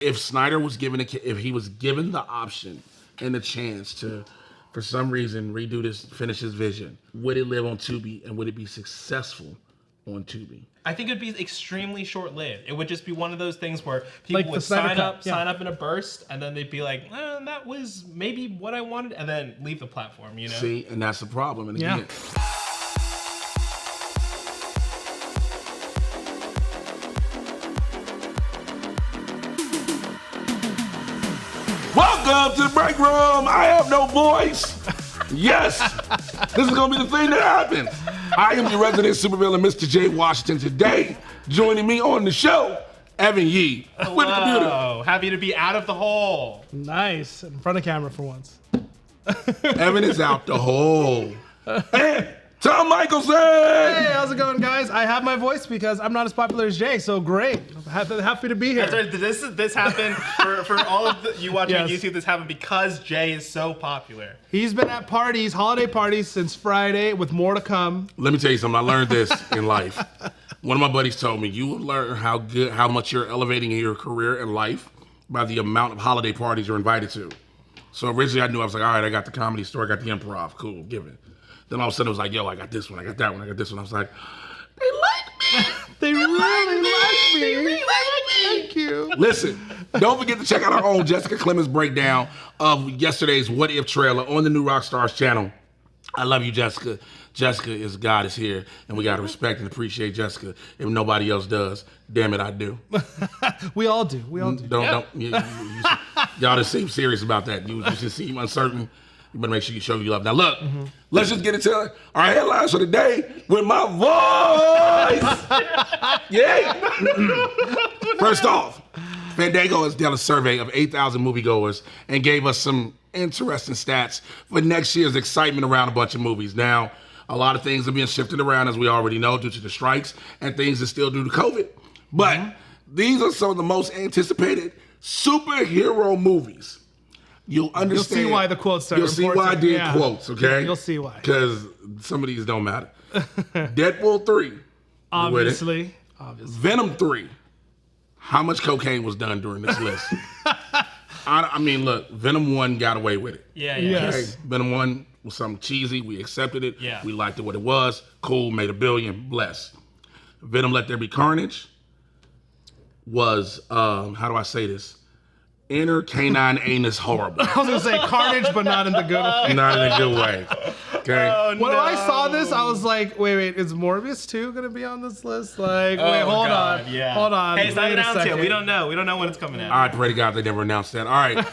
If Snyder was if he was given the option and the chance to, for some reason, redo this, finish his vision, would it live on Tubi and would it be successful on Tubi? I think it'd be extremely short-lived. It would just be one of those things where people would sign up in a burst, and then they'd be like, that was maybe what I wanted, and then leave the platform, you know? See, and that's the problem. And again, welcome to the Breakroom. I have no voice. Yes, this is gonna be the thing that happens. I am your resident supervillain, Mr. J. Washington. Today, joining me on the show, Evan Yee. Hello. Happy to be out of the hole. Nice. In front of camera for once. Evan is out the hole. And Tom Michelsen. Hey, how's it going, guys? I have my voice because I'm not as popular as Jay, so great. Happy to be here. That's right. This happened for all of you watching on YouTube. This happened because Jay is so popular. He's been at parties, holiday parties, since Friday, with more to come. Let me tell you something. I learned this in life. One of my buddies told me, you will learn how much you're elevating in your career and life by the amount of holiday parties you're invited to. So originally I knew, I was like, all right, I got the Comedy Store, I got the Improv, cool, give it. Then all of a sudden it was like, yo, I got this one, I got that one, I got this one. I was like, they like me. They really like me. They really like me. Thank you. Listen, don't forget to check out our own Jessica Clemens breakdown of yesterday's What If trailer on the new Rockstars channel. I love you, Jessica. Jessica is God is here, and we got to respect and appreciate Jessica if nobody else does. Damn it, I do. We all do. We all do. Y'all just seem serious about that. You just seem uncertain. You better make sure you show you love. Now look, let's just get into our headlines for the day with my voice. Yeah. First off, Fandango has done a survey of 8,000 moviegoers and gave us some interesting stats for next year's excitement around a bunch of movies. Now, a lot of things are being shifted around, as we already know, due to the strikes, and things are still due to COVID. But these are some of the most anticipated superhero movies. You'll understand. You'll see why the quotes are You'll see why I did quotes, okay? You'll see why. Because some of these don't matter. Deadpool 3. Obviously. Venom 3. How much cocaine was done during this list? I mean, look, Venom 1 got away with it. Yeah. Okay? Venom 1 was something cheesy. We accepted it. Yeah. We liked it what it was. Cool, made $1 billion. Bless. Venom Let There Be Carnage was, how do I say this? Inner canine anus horrible. I was going to say carnage, but not in the good way. Not in a good way. Okay? When I saw this, I was like, wait, is Morbius 2 going to be on this list? Like, wait, hold on. Yeah. Hold on. Hey, it's not announced yet. We don't know. We don't know when it's coming out. I pray to God they never announced that. All right.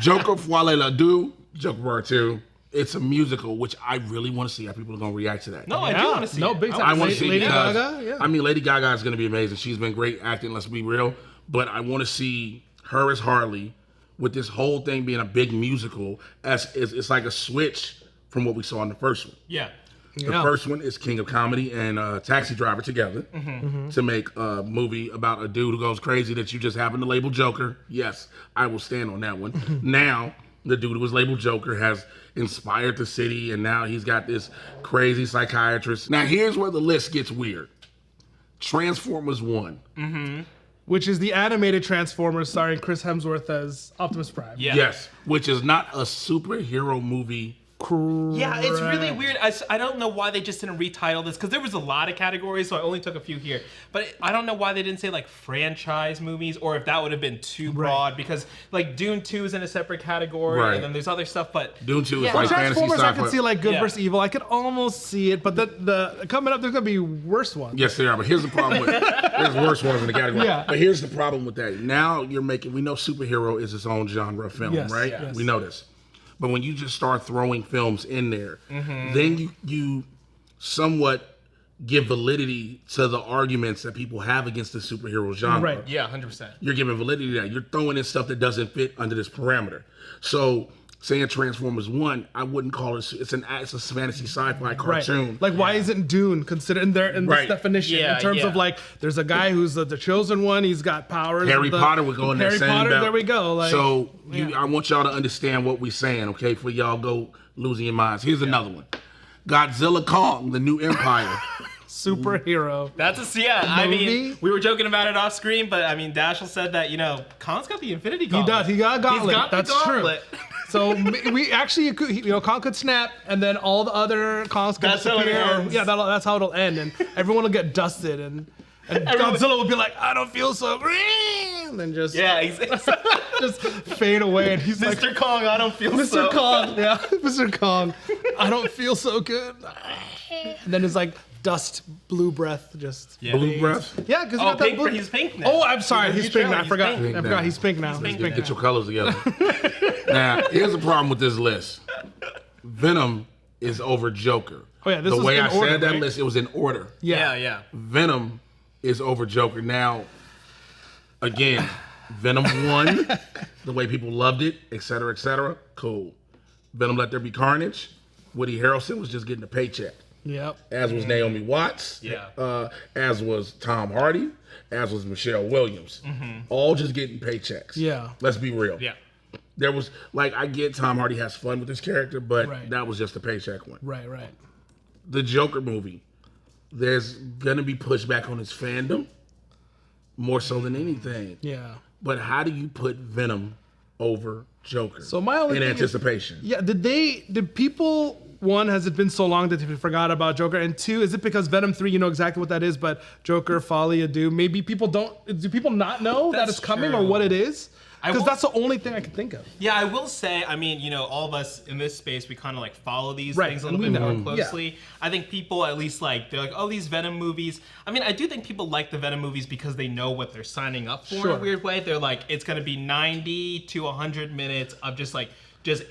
Joker Foile La Deux, Joker Part 2. It's a musical, which I really want to see how people are going to react to that. No, I do want to see it. Big time. I want to see Lady because, Gaga? Yeah. I mean, Lady Gaga is going to be amazing. She's been great acting, let's be real. But I want to see her as Harley with this whole thing being a big musical. It's like a switch from what we saw in the first one. Yeah. The first one is King of Comedy and Taxi Driver together to make a movie about a dude who goes crazy that you just happen to label Joker. Yes, I will stand on that one. Now, the dude who was labeled Joker has inspired the city, and now he's got this crazy psychiatrist. Now, here's where the list gets weird. Transformers 1. Which is the animated Transformers starring Chris Hemsworth as Optimus Prime. Yeah. Yes, which is not a superhero movie. Yeah, it's really weird. I don't know why they just didn't retitle this, because there was a lot of categories, so I only took a few here. But I don't know why they didn't say like franchise movies, or if that would have been too broad, because like Dune 2 is in a separate category, and then there's other stuff, but... Dune 2 is like fantasy Transformers, sci-fi. I could see like good versus evil. I could almost see it, but the coming up, there's going to be worse ones. Yes, there are, but here's the problem with there's worse ones in the category. Yeah. But here's the problem with that. Now we know superhero is its own genre of film, right? Yes. We know this. But when you just start throwing films in there, then you somewhat give validity to the arguments that people have against the superhero genre. Right. Yeah, 100%. You're giving validity to that. You're throwing in stuff that doesn't fit under this parameter. So saying Transformers 1, I wouldn't call it. It's a fantasy sci-fi cartoon. Right. Like, why isn't Dune considered in this definition? Yeah, in terms of like, there's a guy who's the chosen one. He's got powers. Harry Potter would go in that Harry same Potter. belt. There we go. Like, so I want y'all to understand what we're saying, okay? For y'all go losing your minds. Here's another one: Godzilla Kong: The New Empire. superhero. That's I movie? mean, we were joking about it off screen, but I mean, Dashiell said that Khan's got the Infinity He Gauntlet. does. He got a gauntlet. He's got That's the gauntlet. true. So we actually, Khan could snap, and then all the other Khans could That's how it disappear. ends. Yeah, that's how it'll end, and everyone will get dusted, and Godzilla will be like, "I don't feel so green," and then just just fade away, and he's Mr. like, Kong, I don't feel "Mr. Kong, yeah, Mr. Kong, I don't feel so good." And then it's like dust, blue breath, just Blue breath. yeah, because Oh, pink, he's pink now. Oh, I'm sorry, he's pink now. I forgot. pink I forgot. He's pink now. He's pink Get now. your colors together. Now, here's the problem with this list. Venom is over Joker. Oh, yeah, this the was way in I order, said that right? list, it was in order. Yeah. Venom is over Joker. Now, again, Venom 1, the way people loved it, et cetera, cool. Venom Let There Be Carnage, Woody Harrelson was just getting a paycheck. Yep. As was Naomi Watts. Yeah. As was Tom Hardy. As was Michelle Williams. All just getting paychecks. Yeah. Let's be real. Yeah. There was, like, I get Tom Hardy has fun with his character, but Right. that was just a paycheck one. Right. The Joker movie, there's gonna be pushback on his fandom, more so than anything. Yeah. But how do you put Venom over Joker? So my only in thing is- anticipation. Yeah, did people, one, has it been so long that they forgot about Joker? And two, is it because Venom 3, you know exactly what that is, but Joker, Folie à Deux, maybe do people not know that That's it's coming true. or what it is? I Because will- that's the only thing I can think of. Yeah, I will say, I mean, all of us in this space, we kind of like follow these Right, things a and little we bit more know. closely. I think people at least they're like, oh, these Venom movies. I mean, I do think people like the Venom movies because they know what they're signing up for in Sure. a weird way. They're like, it's going to be 90 to 100 minutes of just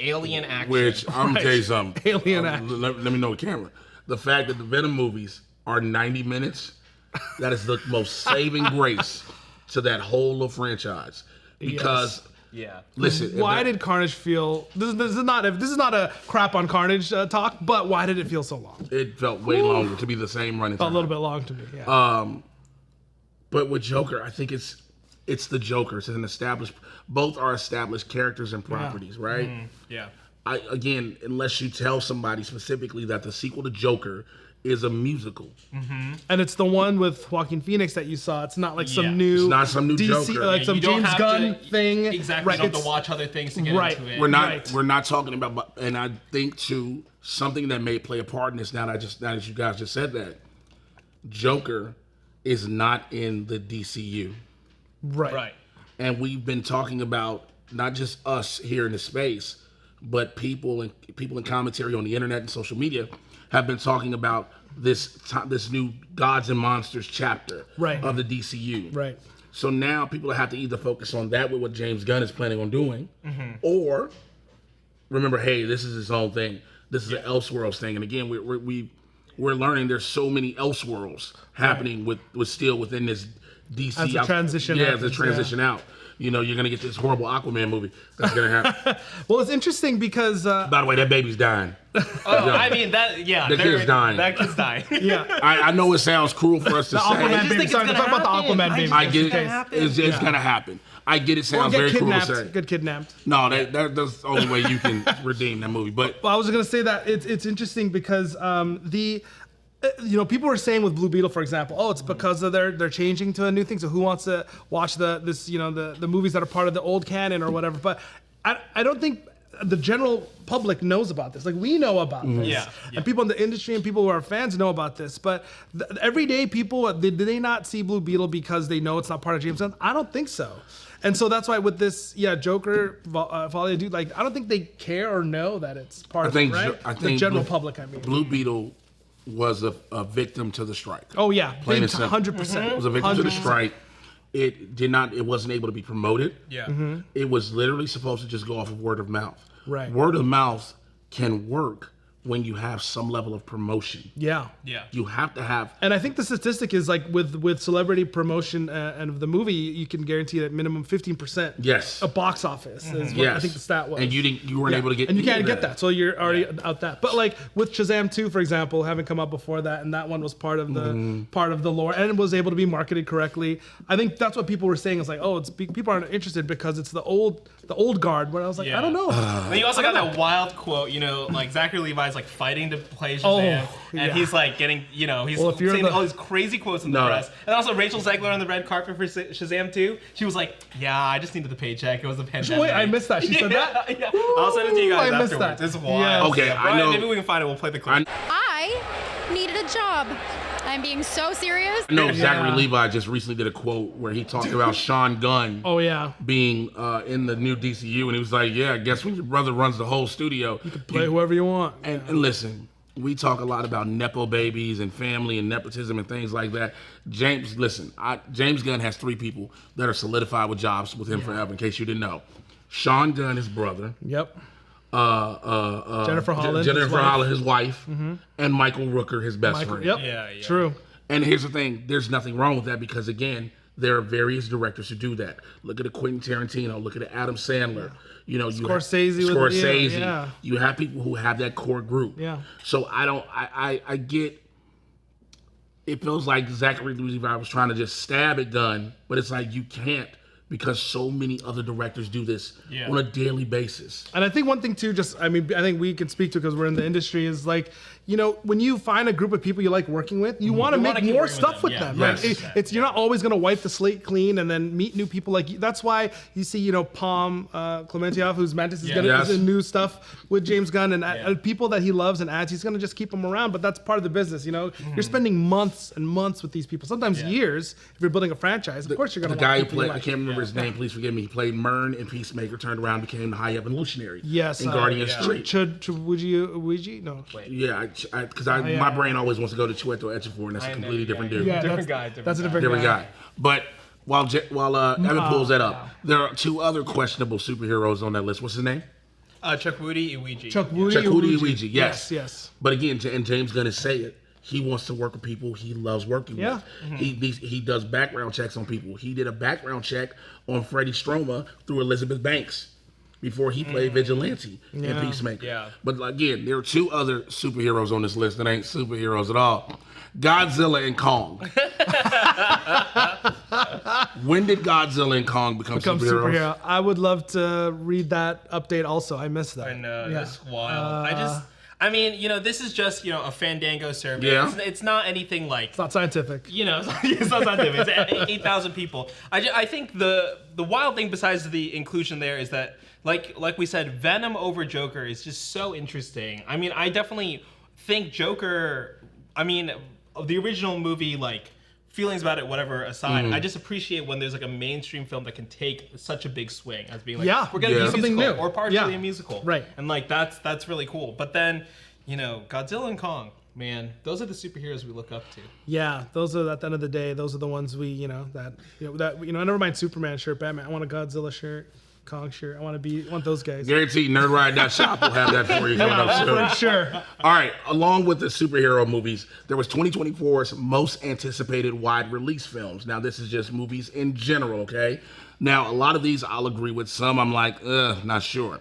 alien action. Which, I'm gonna tell you something. Alien action. Let me know the camera. The fact that the Venom movies are 90 minutes, that is the most saving grace to that whole little franchise. Because, Yeah. listen. Why did Carnage feel? This is not a crap on Carnage talk, but why did it feel so long? it felt way longer to be the same running A time. little bit long to me. Yeah. But with Joker, I think it's the Joker. It's an established. Both are established characters and properties, right? Yeah. Again, unless you tell somebody specifically that the sequel to Joker is a musical. And it's the one with Joaquin Phoenix that you saw. It's not like Yeah. some new. It's not some new DC, Joker. like Yeah, some you don't James have Gunn to- thing. Exactly. You don't have to watch other things to get Right. into it. We're not talking about, and I think too, something that may play a part in this now that you guys just said that, Joker is not in the DCU. Right. And we've been talking about not just us here in the space, but people in commentary on the internet and social media have been talking about this new Gods and Monsters chapter Right. of the DCU. Right. So now people have to either focus on that with what James Gunn is planning on doing, or remember, hey, this is his own thing. This is an Elseworlds thing. And again, we're learning there's so many Elseworlds happening with still within this DC. As a transition Yeah, as a happens, transition out. You're going to get this horrible Aquaman movie that's going to happen. Well, it's interesting because By the way, that baby's dying. Oh, I mean, that, yeah. The kid's dying. That kid's dying. yeah, I know it sounds cruel for us to the say. Aquaman just baby. think Sorry, it's talk gonna about the happen. Aquaman I baby. I just get It's gonna it. happen. It's going to happen. I get it Or sounds get very cruel to kidnapped. say. Get kidnapped. No, that's the only way you can redeem that movie. But Well, I was gonna say that it's interesting because people were saying with Blue Beetle, for example, oh, it's because of they're changing to a new thing. So who wants to watch the movies that are part of the old canon or whatever? But I don't think the general public knows about this. Like, we know about this. Yeah. And people in the industry and people who are fans know about this. But everyday people, did they not see Blue Beetle because they know it's not part of James Gunn? I don't think so. And so that's why with this, Joker, Folie à Deux, like, I don't think they care or know that it's part of it, right? I The think general public, I mean. Blue Beetle was a victim to the strike. Oh yeah, Plain big and simple. 100%. It was a victim to the 100%. strike. It wasn't able to be promoted. Yeah. It was literally supposed to just go off of word of mouth. Right. Word of mouth can work when you have some level of promotion. Yeah. Yeah. You have to have. And I think the statistic is like with celebrity promotion and of the movie, you can guarantee that minimum 15% Yes. of box office is what Yes. I think the stat was. And you weren't able to get. and you can't any get of that, so you're already out that. But like with Shazam 2, for example, having come out before that, and that one was part of the lore, and it was able to be marketed correctly. I think that's what people were saying. Is like, oh, people aren't interested because it's the old guard. But I was like, I don't know. But you also got that wild quote, like Zachary Levi's like fighting to play Shazam, and he's like getting, he's saying all these crazy quotes in the press. And also Rachel Zegler on the red carpet for Shazam 2, she was like, "Yeah, I just needed the paycheck. It was a pandemic." Wait, I missed that. She said that. Yeah. I'll send it to you guys I missed afterwards. that. It's wild. Yeah. Okay, Brian, I know. maybe we can find it. We'll play the clip. I needed a job. I'm being so serious. I know Zachary Levi just recently did a quote where he talked about Sean Gunn being in the new DCU, and he was like, "Yeah, I guess when your brother runs the whole studio, You can play whoever you want." And listen, we talk a lot about nepo babies and family and nepotism and things like that. James Gunn has 3 people that are solidified with jobs with him forever. In case you didn't know, Sean Gunn, his brother. Yep. Jennifer Holland, his wife, and Michael Rooker, his best friend. Yep. Yeah. True. And here's the thing: there's nothing wrong with that because again, there are various directors who do that. Look at a Quentin Tarantino. Look at an Adam Sandler. Scorsese. You have people who have that core group. Yeah. So I get. It feels like Zachary Levi was trying to just stab at Gunn, but it's like you can't. Because so many other directors do this on a daily basis. And I think one thing too, I think we can speak to because we're in the industry, is like, when you find a group of people you like working with, you want to make more stuff with them. Yes. Right? You're not always going to wipe the slate clean and then meet new people. That's why you see, Palm Clementieff, who's Mantis, is getting into new stuff with James Gunn and people that he loves and adds. He's going to just keep them around. But that's part of the business. You're spending months and months with these people, sometimes years. If you're building a franchise, of course you're going to. The guy who played, I can't remember his name. Please forgive me. He played Myrn in Peacemaker. Turned around, became the High Evolutionary. Yes. In Guardian Street. Would you? No. Yeah, because my brain always wants to go to Chiwetel Ejiofor, and that's a completely different dude. Yeah, Different guy. That's a different guy. But while Evan pulls that up, there are 2 other questionable superheroes on that list. What's his name? Chukwudi Iwiji. Chukwudi Iwiji. Yes. But again, and James Gunn is saying it. He wants to work with people he loves working with. Mm-hmm. He does background checks on people. He did a background check on Freddie Stroma through Elizabeth Banks before he played Vigilante in Peacemaker. Yeah. But again, there are 2 other superheroes on this list that ain't superheroes at all. Godzilla and Kong. When did Godzilla and Kong become superheroes? I would love to read that update also. I missed that. I know, that's wild. This is just, a Fandango survey. Yeah. It's not anything like... It's not scientific. It's not scientific. It's 8,000 people. I think the wild thing besides the inclusion there is that, like we said, Venom over Joker is just so interesting. I definitely think Joker... the original movie, feelings about it, whatever aside, I just appreciate when there's a mainstream film that can take such a big swing as being we're gonna do something musical new or partially a musical, right? And that's really cool. But then, Godzilla and Kong, man, those are the superheroes we look up to. Yeah, those are at the end of the day, those are the ones we never mind Superman shirt, Batman. I want a Godzilla shirt. Kong shirt. I want those guys. Guaranteed NerdRide.shop will have that for you coming up soon. For sure. All right, along with the superhero movies, there was 2024's most anticipated wide release films. Now, this is just movies in general, okay? Now, a lot of these I'll agree with. Some I'm like, not sure.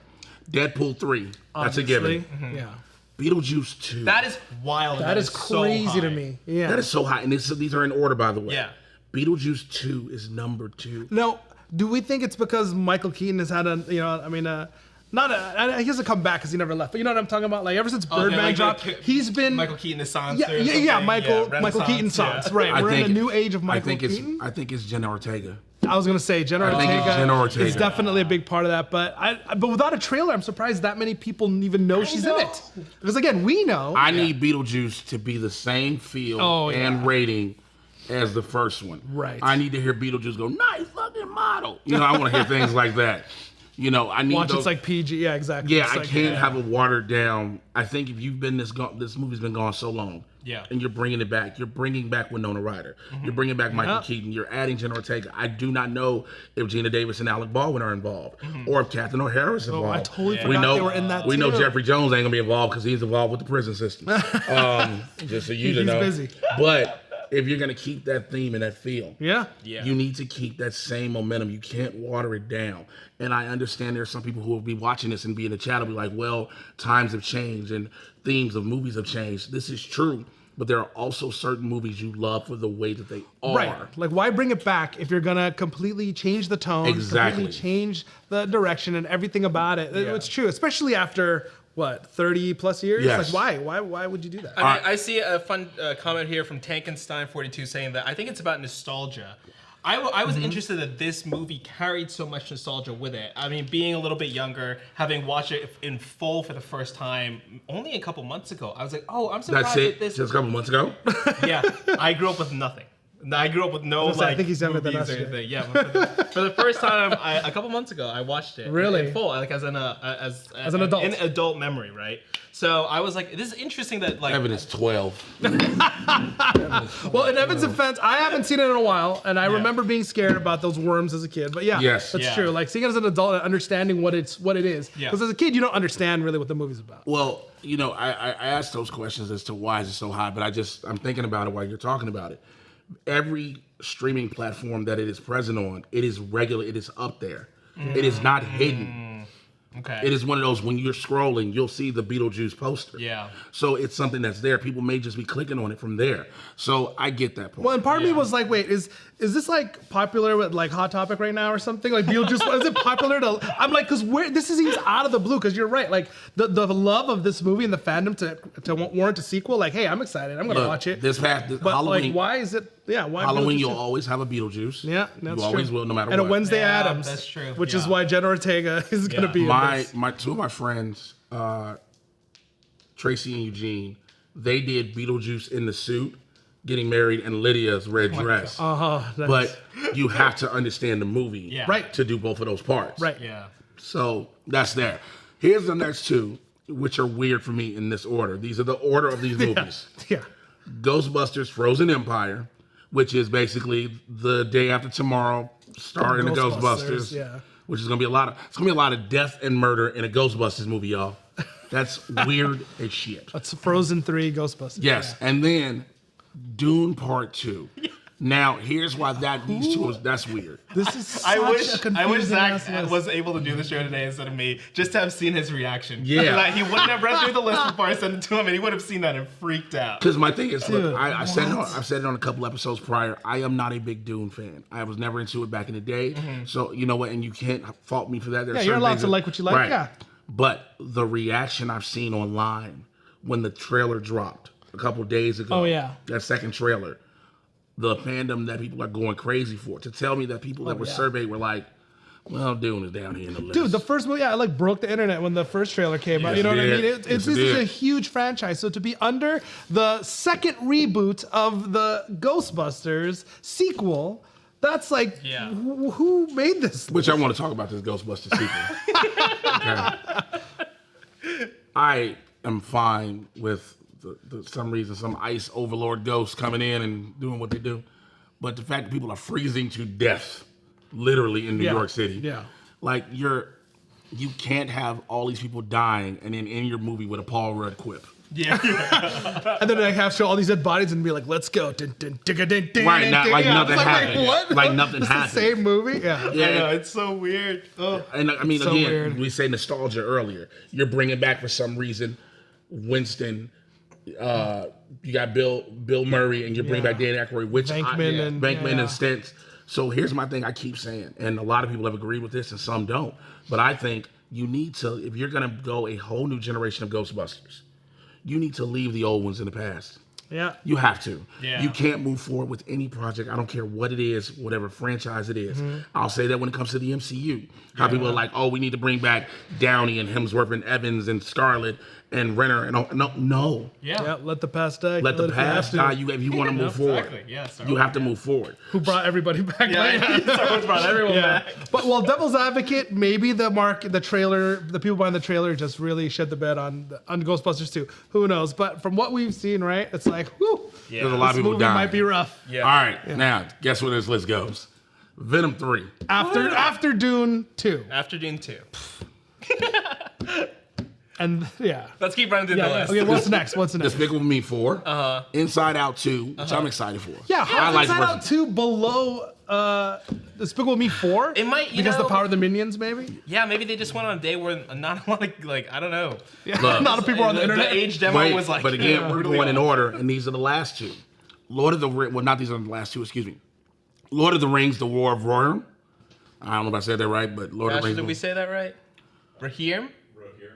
Deadpool 3, that's a given. Yeah. Beetlejuice 2. That is wild. That is crazy to me. Yeah. That is so high. And these are in order, by the way. Yeah. Beetlejuice 2 is number 2. No. Do we think it's because Michael Keaton has had he hasn't come back because he never left, but you know what I'm talking about? Ever since Birdman dropped, he's been... Michael Keaton Assance. Michael Keaton Sans. Right, we're in a new age of Michael Keaton. I think it's Jenna Ortega. I was going to say, Jenna Ortega is definitely a big part of that, but without a trailer, I'm surprised that many people even know she's in it. Because again, we know. I need Beetlejuice to be the same feel and rating as the first one. Right. I need to hear Beetlejuice go, nice fucking model. I want to hear things like that. I need Watch it's like PG. Yeah, exactly. Yeah, I can't have a watered down. I think if you've been this movie's been gone so long. Yeah. And you're bringing it back. You're bringing back Winona Ryder. You're bringing back Michael Keaton. You're adding Jenna Ortega. I do not know if Gina Davis and Alec Baldwin are involved, or if Catherine O'Hara is involved. I totally forgot they were in that. We know Jeffrey Jones ain't gonna be involved because he's involved with the prison system. Just so you know. He's busy. But if you're gonna keep that theme and that feel, you need to keep that same momentum. You can't water it down. And I understand there are some people who will be watching this and be in the chat and be like, well, times have changed and themes of movies have changed. This is true. But there are also certain movies you love for the way that they are. Right. Why bring it back if you're going to completely change the tone, completely change the direction and everything about it? Yeah. It's true, especially after what, 30 plus years? Yes. Like, why would you do that? I mean, I see a fun comment here from Tankenstein42 saying that I think it's about nostalgia. I was interested that this movie carried so much nostalgia with it. I mean, being a little bit younger, having watched it in full for the first time only a couple months ago, I was like, oh, I'm surprised That's it. that this. Just a couple months ago. Yeah, I grew up with nothing. I grew up with no I think he's younger than movies us, or yeah. anything. Yeah, for the first time, a couple months ago, I watched it Really? in full, like as an adult, in adult memory, right? So I was like, this is interesting that like Evan is 12. Well, in Evan's defense, I haven't seen it in a while, and I remember being scared about those worms as a kid. But yeah, Yes. that's Yeah. true. Like seeing it as an adult and understanding what it is. Yeah. Because as a kid, you don't understand really what the movie's about. Well, you know, I asked those questions as to why is it so high, but I'm thinking about it while you're talking about it. Every streaming platform that it is present on, it is regular, it is up there. It is not hidden. okay, It is one of those, when you're scrolling, you'll see the Beetlejuice poster. Yeah. So it's something that's there. People may just be clicking on it from there. So I get that point. Well, and part of me was like, wait, is this like popular with like Hot Topic right now or something? Like Beetlejuice, is it popular to? I'm like, because this seems out of the blue. Because you're right, like the love of this movie and the fandom to warrant a sequel. Like, hey, I'm excited. I'm gonna Look, watch it. This But Halloween, like, why is it? Yeah, why Halloween Beetlejuice? you'll always have a Beetlejuice. Yeah, that's you always true. will, no matter and what. a Wednesday Yeah, Addams. that's true. Which is Yeah. why Jenna Ortega is gonna Yeah. be in this. My two of my friends, Tracy and Eugene, they did Beetlejuice in the suit, getting married, and Lydia's red dress. But you have to understand the movie Yeah. Right. to do both of those parts. right. yeah, So that's there. Here's the next two, which are weird for me in this order. These are the order of these movies. Yeah. Ghostbusters Frozen Empire, which is basically the day after tomorrow, starring the Ghostbusters, Ghostbusters. yeah. Which is gonna be a lot of death and murder in a Ghostbusters movie, y'all. That's weird as shit. That's Frozen 3 Ghostbusters. Yes, and then Dune Part 2. Now, here's why these two that's weird. This is such I a wish confusing Zach ass list. was able to do the show today instead of me, just to have seen his reaction. Yeah. Like, he wouldn't have read through the list before I sent it to him, and he would have seen that and freaked out. Because my thing is, Dude, look, I've said it on a couple episodes prior. I am not a big Dune fan. I was never into it back in the day. So you know what? And you can't fault me for that. There are Yeah, you're certain allowed things to like what you like, right. yeah. But the reaction I've seen online when the trailer dropped a couple days ago. Oh, yeah. That second trailer. The fandom that people are going crazy for. To tell me that people that were surveyed were like, well, Dune is down here in the list. Dude, the first movie, I like broke the internet when the first trailer came out. You know what I it mean? did. This Yes, it is a did. huge franchise. So to be under the second reboot of the Ghostbusters sequel, that's like, Yeah. who made this? Which I want to talk about this Ghostbusters sequel. Okay. I am fine with some reason some ice overlord ghosts coming in and doing what they do, but the fact that people are freezing to death, literally in New Yeah. York City, Yeah. like you can't have all these people dying and then end your movie with a Paul Rudd quip. Yeah. And then I have to show all these dead bodies and be like, let's go. Dun, dun, dun, dun, dun, Right, dun, not dun. like Yeah, nothing it's like, happened. wait, what? Like nothing It's happened. the same movie? Yeah. I know, it's so weird. Oh. And I mean, So again, weird. we say nostalgia earlier. You're bringing back for some reason Winston. You got Bill Murray, and you bring back Dan Aykroyd, which Venkman and- Venkman yeah. and Stentz. So here's my thing. I keep saying, and a lot of people have agreed with this, and some don't. But I think you need to, if you're gonna go a whole new generation of Ghostbusters, you need to leave the old ones in the past. Yeah. You have to. Yeah. You can't move forward with any project. I don't care what it is, whatever franchise it is. Mm-hmm. I'll say that when it comes to the MCU. How people are like, oh, we need to bring back Downey and Hemsworth and Evans and Scarlett and Renner. And all. No. Yeah. Yeah, let the past die. Let the it past have to. die. If you want to move forward. Exactly. Yeah, sorry. You have to move forward. Who brought everybody back? Yeah, someone's brought everyone Yeah. back. But well, Devil's Advocate, maybe the trailer, the people behind the trailer just really shed the bed on Ghostbusters 2. Who knows? But from what we've seen, right, it's like, whew, Yeah. There's a lot of this people movie dying. might be rough. Yeah. All right. Now, guess where this list goes? Venom 3. After Dune 2. After Dune 2. And yeah. Let's keep running through the list. Okay, what's next? What's next? Despicable Me 4. Inside Out 2, which I'm excited for. Yeah, I how like Inside the Out 2 below Despicable Me 4? It might, you because know- the power of the minions, maybe? Yeah, maybe they just went on a day where not a lot of, like, I don't know. Yeah, Look. a lot of people are on the internet. The age demo Wait, was like. but again, we're brutally going in off. order, and these are the last two. Lord of the Rings, well, not these are the last two, excuse me. Lord of the Rings, The War of Rohirrim. I don't know if I said that right, but Lord of the Dashiell, Rings. did we say that right? Raheem?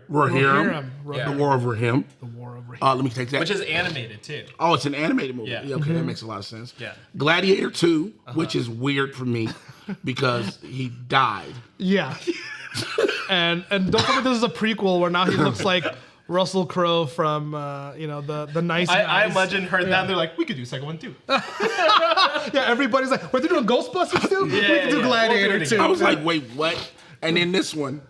Rohirrim. The War of Rohirrim. The War of Rohirrim. Let me take that. Which is animated too. Oh, it's an animated movie. Yeah. Okay, that makes a lot of sense. Yeah. Gladiator 2, which is weird for me because he died. Yeah. and don't tell me this is a prequel where now he looks like Russell Crowe from the Nice Guys. I imagine her down there like, we could do second one too. Yeah, everybody's like, were they doing Ghostbusters too? We could do Gladiator We'll do it too. I was like, wait, what? And then this one,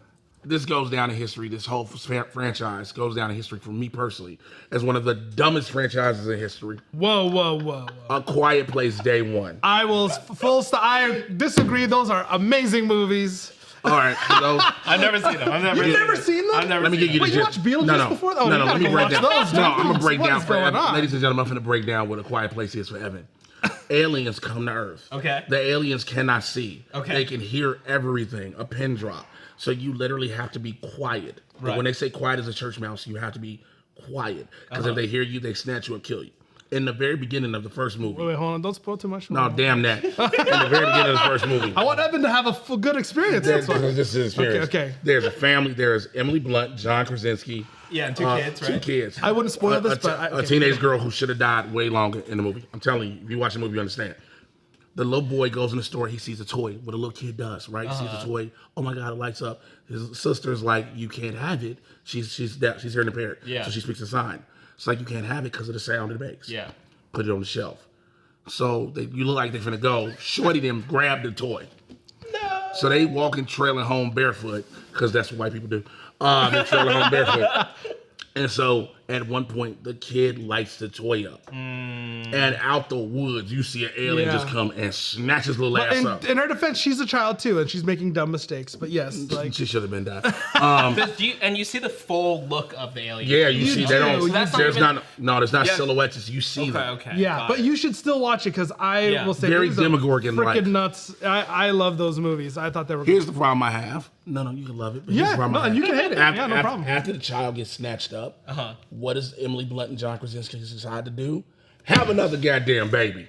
this goes down in history. This whole franchise goes down in history for me personally as one of the dumbest franchises in history. Whoa. A Quiet Place Day One. I will I disagree. Those are amazing movies. All right, so I've never seen them. You've never seen them? I've never let me seen give you them. the Wait, you watched Beetlejuice before? Oh, no, you let me gotta break watch down. those, No, dude. I'm gonna break What down is for going Evan. on? Ladies and gentlemen, I'm gonna break down what A Quiet Place is for Evan. Aliens come to Earth. Okay. The aliens cannot see. Okay. They can hear everything, a pin drop. So you literally have to be quiet. But Right. when they say quiet as a church mouse, you have to be quiet. Because if they hear you, they snatch you and kill you. In the very beginning of the first movie. Wait, hold on. Don't spoil too much. No, damn that. In the very beginning of the first movie. I want Evan to have a good experience. That's why. This is experience. Okay. There's a family. There's Emily Blunt, John Krasinski. Yeah, and two kids, right? Two kids. I wouldn't spoil this, but a teenage girl who should have died way longer in the movie. I'm telling you, if you watch the movie, you understand. The little boy goes in the store. He sees a toy. What a little kid does, right? He sees a toy. Oh my God, it lights up. His sister's like, you can't have it. She's hearing the parent. Yeah. So she speaks a sign. It's like you can't have it because of the sound it makes. Yeah. Put it on the shelf. So you look like they're finna go. Shorty them grab the toy. No. So they walking trailing home barefoot because that's what white people do. They're trailing home barefoot. And so at one point, the kid lights the toy up. And out the woods, you see an alien just come and snatch his little ass up. In her defense, she's a child too, and she's making dumb mistakes. But yes, like She should have been died. And you see the full look of the alien. Yeah, you see, they do. don't. So that's There's not not. There's not Yeah. silhouettes. You see them. Okay. yeah, got but it. you should still watch it because I Yeah. will say Very these are Demogorgon-like. freaking nuts. I love those movies. I thought they were. Here's the problem I have. No, you can love it. But here's Yeah, the problem no, I and have. you can hate it. Yeah, no problem. After the child gets snatched up, what does Emily Blunt and John Krasinski decide to do? Have another goddamn baby.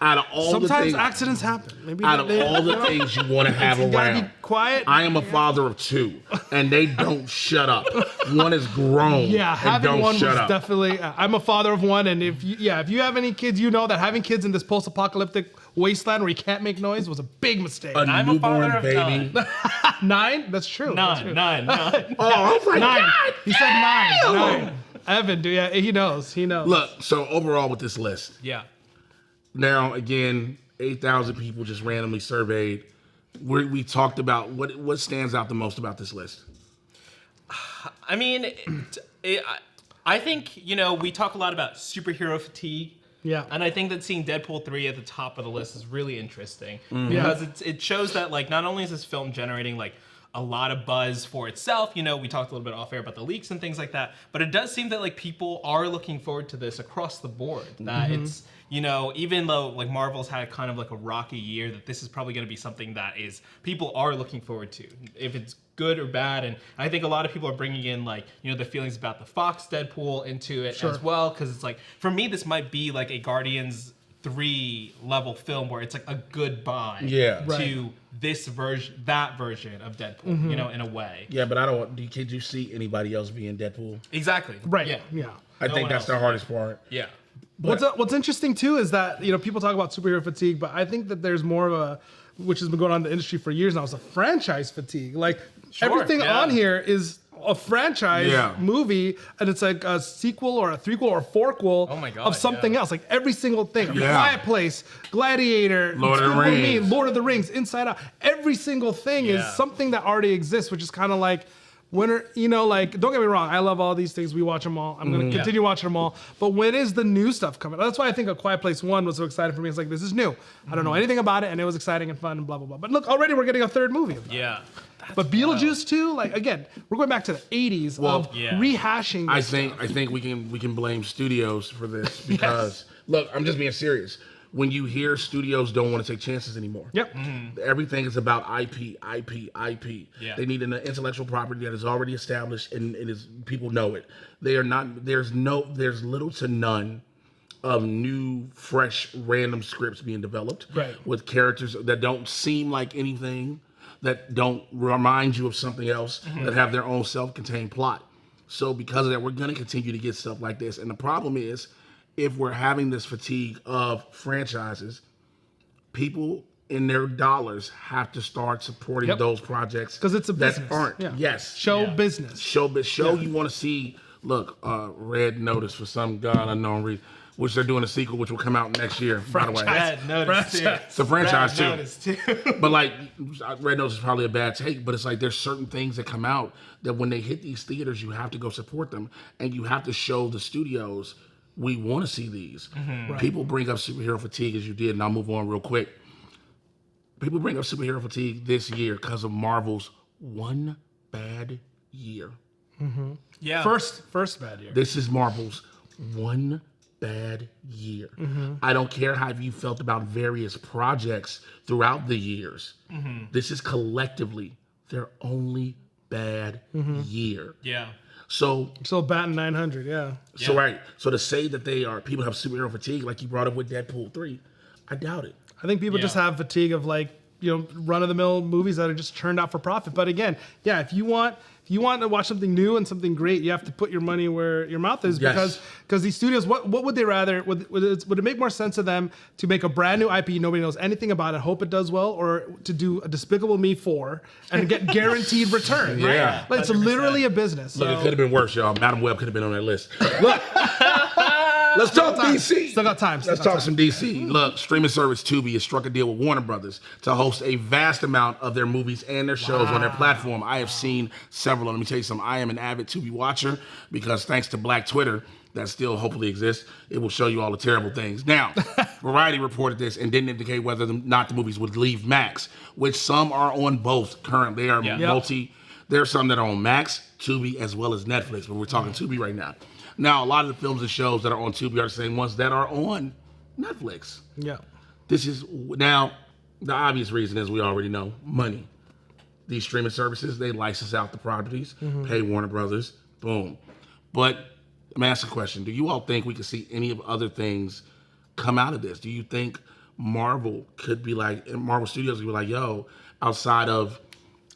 Out of all the Sometimes things, accidents happen. Maybe out of all the things you want to have you gotta around, be quiet. I am a father of two, and they don't shut up. One is grown, Yeah, and having don't one was shut up. definitely. I'm a father of one, and if you have any kids, you know that having kids in this post-apocalyptic wasteland where you can't make noise was a big mistake. A I'm a father newborn of baby. 9? That's true. That's true. Nine. Oh, I was like, 9. God He said 9. Evan, yeah, he knows. Look, so overall with this list, Yeah. now again, 8,000 people just randomly surveyed. We talked about what stands out the most about this list. I mean, I think, we talk a lot about superhero fatigue. Yeah. And I think that seeing Deadpool 3 at the top of the list is really interesting because it shows that, like, not only is this film generating, like, a lot of buzz for itself, we talked a little bit off air about the leaks and things like that, but it does seem that, like, people are looking forward to this across the board, that it's, even though, like, Marvel's had kind of like a rocky year, that this is probably going to be something that is people are looking forward to, if it's good or bad. And I think a lot of people are bringing in, like, the feelings about the Fox Deadpool into it as well, because it's like, for me, this might be like a Guardians 3 level film where it's like a goodbye to this version, that version of Deadpool, in a way. Yeah, but I don't want. Did you see anybody else being Deadpool? Exactly. Right. Yeah. I think that's the hardest part. Yeah. What's interesting too is that people talk about superhero fatigue, but I think that there's more of a, which has been going on in the industry for years now, is a franchise fatigue. Like everything on here is a franchise movie, and it's like a sequel or a threequel or a fourquel of something else. Like every single thing. Quiet Place, Gladiator, Lord of the Rings, Inside Out. Every single thing is something that already exists, which is kind of like, when like, don't get me wrong, I love all these things. We watch them all. I'm going to continue watching them all. But when is the new stuff coming? That's why I think A Quiet Place 1 was so exciting for me. It's like, this is new. I don't know anything about it, and it was exciting and fun and blah, blah, blah. But look, already we're getting a third movie of that. Yeah. But Beetlejuice 2, like, again, we're going back to the 80s of rehashing this I think we can blame studios for this because look, I'm just being serious. When you hear studios don't want to take chances anymore. Yep. Everything is about IP. Yeah. They need an intellectual property that is already established and it is people know it. They are not. There's little to none of new, fresh, random scripts being developed Right. with characters that don't seem like anything. that don't remind you of something else, that have their own self-contained plot. So because of that, we're going to continue to get stuff like this. And the problem is, if we're having this fatigue of franchises, people in their dollars have to start supporting those projects because it's a business. That aren't. Yeah. Yes. Show business. Show you want to see. Look, Red Notice for some god unknown reason, which they're doing a sequel, which will come out next year. By the way, Red Notice too. It's a franchise Red Notice too. But like, Red Notice is probably a bad take, but it's like there's certain things that come out that when they hit these theaters, you have to go support them, and you have to show the studios we want to see these. Right. People bring up superhero fatigue as you did, and I'll move on real quick. People bring up superhero fatigue this year because of Marvel's one bad year. Yeah. First bad year. This is Marvel's one bad year. I don't care how you felt about various projects throughout the years. This is collectively their only bad year. Yeah. So batting 900, yeah. So right. So to say that people have superhero fatigue, like you brought up with Deadpool 3, I doubt it. I think people just have fatigue of run-of-the-mill movies that are just turned out for profit. But again, if you want to watch something new and something great, you have to put your money where your mouth is because these studios, what would they rather? Would it make more sense to them to make a brand new IP nobody knows anything about it, hope it does well, or to do a Despicable Me 4 and get guaranteed return? Yeah. Right? Like, it's literally a business. Look, it could have been worse, y'all. Madam Web could have been on that list. Look. Let's talk DC. Still got time. Let's talk some DC. Look, streaming service Tubi has struck a deal with Warner Brothers to host a vast amount of their movies and their shows on their platform. I have seen several. Let me tell you something. I am an avid Tubi watcher because thanks to Black Twitter, that still hopefully exists, it will show you all the terrible things. Now, Variety reported this and didn't indicate whether or not the movies would leave Max, which some are on both currently. They are there are some that are on Max, Tubi, as well as Netflix, but we're talking Tubi right now. Now, a lot of the films and shows that are on Tubi are the same ones that are on Netflix. Yeah. This is, now, the obvious reason is we already know, money. These streaming services, they license out the properties, pay Warner Brothers, boom. But let me ask a question. Do you all think we could see any of other things come out of this? Do you think Marvel could be like, Marvel Studios could be like, yo, outside of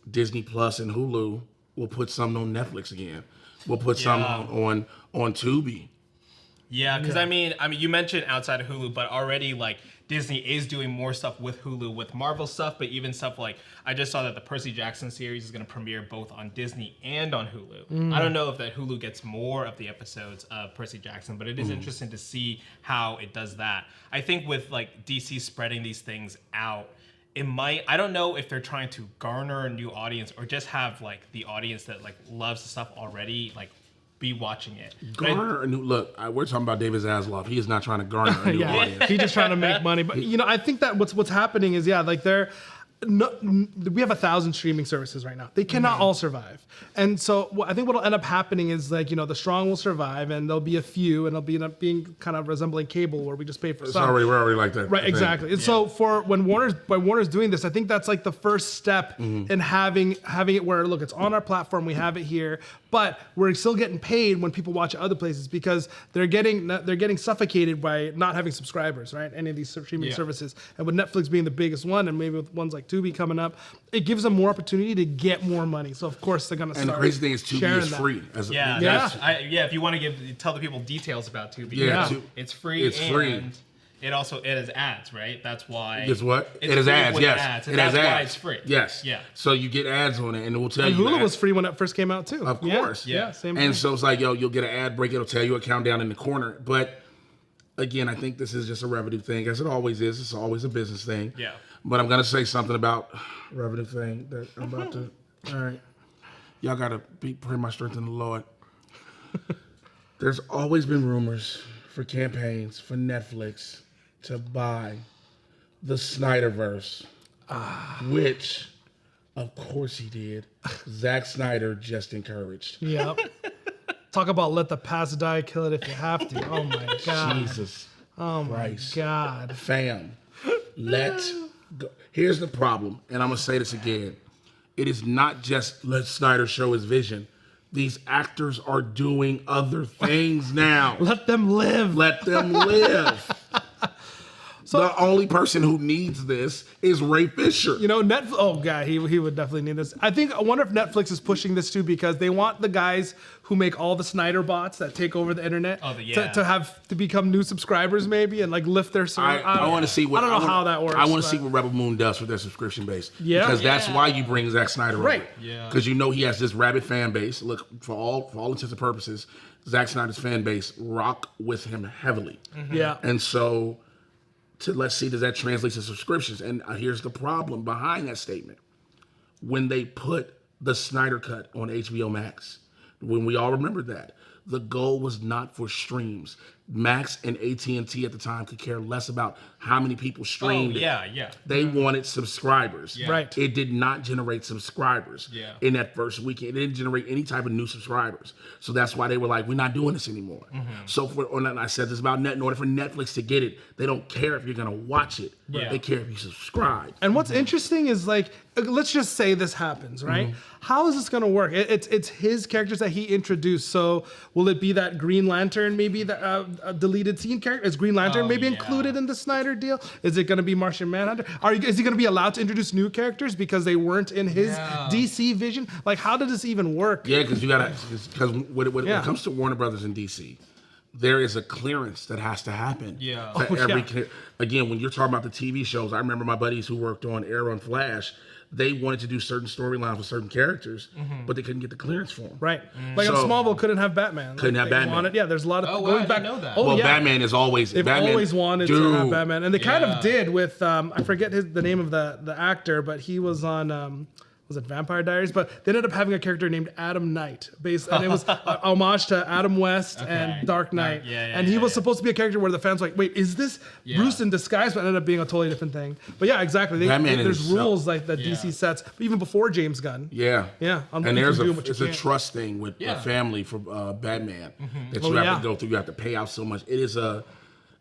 Disney Plus and Hulu, we'll put something on Netflix again. We'll put some on Tubi. Yeah, because I mean, you mentioned outside of Hulu, but already like Disney is doing more stuff with Hulu with Marvel stuff, but even stuff like I just saw that the Percy Jackson series is going to premiere both on Disney and on Hulu. I don't know if that Hulu gets more of the episodes of Percy Jackson, but it is interesting to see how it does that. I think with like DC spreading these things out, it might, I don't know if they're trying to garner a new audience or just have like the audience that like loves the stuff already like be watching it. Garner a new, look, we're talking about David Zaslav. He is not trying to garner a new audience. He's just trying to make money. But I think that what's happening is like we have 1,000 streaming services right now. They cannot all survive. And so I think what will end up happening is like, the strong will survive and there'll be a few and it'll end up being kind of resembling cable where we just pay for some. We're already like that. Right, exactly. And so when Warner's doing this, I think that's like the first step in having it where, look, it's on our platform, we have it here, but we're still getting paid when people watch other places because they're getting suffocated by not having subscribers, right? Any of these streaming services. And with Netflix being the biggest one and maybe with ones like Tubi coming up, it gives them more opportunity to get more money. So of course they're gonna. And the crazy thing is Tubi is free. If you want to tell the people details about Tubi, it's free. It's free. It has ads, right? That's why. It's what? It has ads. Yes, it has ads. Why it's free. Yes. Yeah. So you get ads on it, and it will tell and you. Hulu was free when it first came out too. Of course. Yeah. Same. And so it's like, you'll get an ad break. It'll tell you a countdown in the corner, but. Again, I think this is just a revenue thing, as it always is. It's always a business thing. Yeah. But I'm going to say something about revenue thing that I'm about to... All right. Y'all got to pray my strength in the Lord. There's always been rumors for campaigns for Netflix to buy the Snyderverse, which, of course he did. Zack Snyder just encouraged. Yep. Talk about let the past die, kill it if you have to. Oh my God. Jesus. Oh Christ. my God. Fam, let go. Here's the problem, and I'm going to say this again. It is not just let Snyder show his vision. These actors are doing other things now. Let them live. Let them live. the only person who needs this is Ray Fisher. You know, Netflix. Oh god, he would definitely need this. I wonder if Netflix is pushing this too because they want the guys who make all the Snyder bots that take over the internet to become new subscribers maybe and like lift their server. I want to see what I don't know how that works. I want to see what Rebel Moon does with their subscription base. Yeah. Because that's why you bring Zack Snyder over. Right. Yeah. Because you know he has this rabid fan base. Look, for all intents and purposes, Zack Snyder's fan base rock with him heavily. Mm-hmm. Yeah. And so let's see, does that translate to subscriptions? And here's the problem behind that statement. When they put the Snyder Cut on HBO Max, when we all remember that, the goal was not for streams. Max and AT&T at the time could care less about how many people streamed. They wanted subscribers. Yeah. Right. It did not generate subscribers in that first weekend. It didn't generate any type of new subscribers. So that's why they were like, we're not doing this anymore. So I said this about in order for Netflix to get it, they don't care if you're going to watch it. Yeah. They care if you subscribe. And what's interesting is like, let's just say this happens, right? How is this going to work? It's his characters that he introduced. So will it be that Green Lantern, maybe the deleted scene character? Is Green Lantern included in the Snyder deal? Is it going to be Martian Manhunter? Is he going to be allowed to introduce new characters because they weren't in his DC vision? Like, how did this even work? Yeah, because when it comes to Warner Brothers and DC, there is a clearance that has to happen. Yeah. Again, when you're talking about the TV shows, I remember my buddies who worked on Arrow and Flash. They wanted to do certain storylines with certain characters, but they couldn't get the clearance for them. Right. Like on Smallville couldn't have Batman. Couldn't have Batman. There's a lot of I didn't know that. Batman is always They've always wanted to have Batman. And they kind of did with I forget the name of the actor, but he was on was it Vampire Diaries? But they ended up having a character named Adam Knight, and it was a homage to Adam West and Dark Knight. And he was supposed to be a character where the fans were like, wait, is this Bruce in disguise? But it ended up being a totally different thing. But yeah, exactly. There's rules like that DC sets, but even before James Gunn. Yeah. And there's a trust thing with the family for Batman that you have to go through. You have to pay out so much. It is